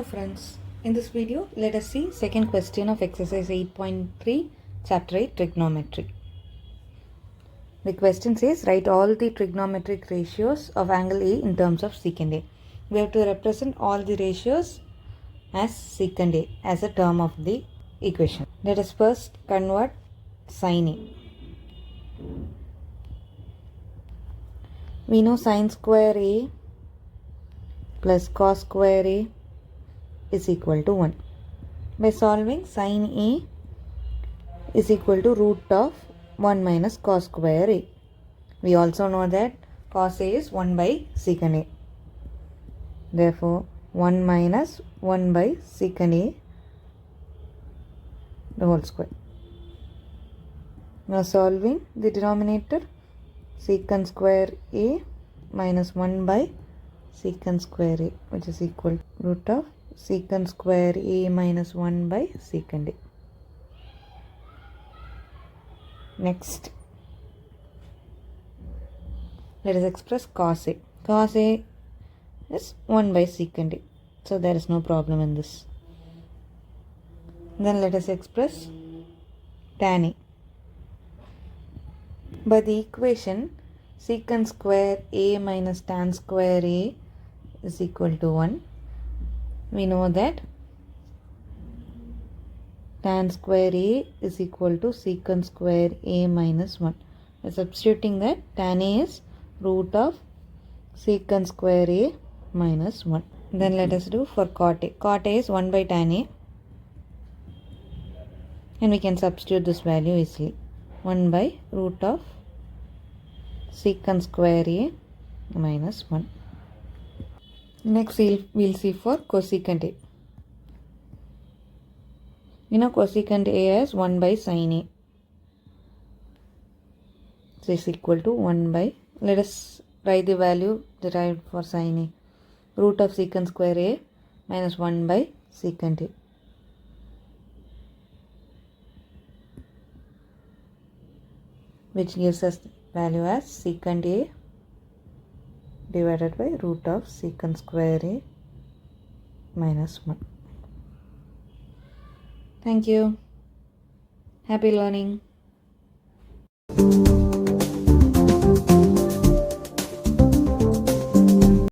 Hello friends, in this video let us see second question of exercise 8.3 chapter 8 trigonometry. The question says write all the trigonometric ratios of angle A in terms of secant A. We have to represent all the ratios as secant A as a term of the equation. Let us first convert sin A. We know sin square A plus cos square A is equal to 1. By solving, sin A is equal to root of 1 minus cos square A. We also know that cos A is 1 by secant A. Therefore, 1 minus 1 by secant A the whole square. Now solving the denominator, secant square A minus 1 by secant square A, which is equal to root of secant square A minus 1 by secant A. Next, let us express cos A. Cos A is 1 by secant A. So there is no problem in this. Then let us express tan A. By the equation secant square A minus tan square A is equal to 1. We know that tan square A is equal to secant square A minus 1. By substituting that, tan A is root of secant square A minus 1. Then let us do for cot A. Cot A is 1 by tan A. And we can substitute this value easily. 1 by root of secant square A minus 1. Next we'll see for cosecant A. We know cosecant A as 1 by sin A. So is equal to 1 by, let us write the value derived for sin A. Root of secant square A minus 1 by secant A. Which gives us value as secant A divided by root of secant square A minus 1. Thank you. Happy learning.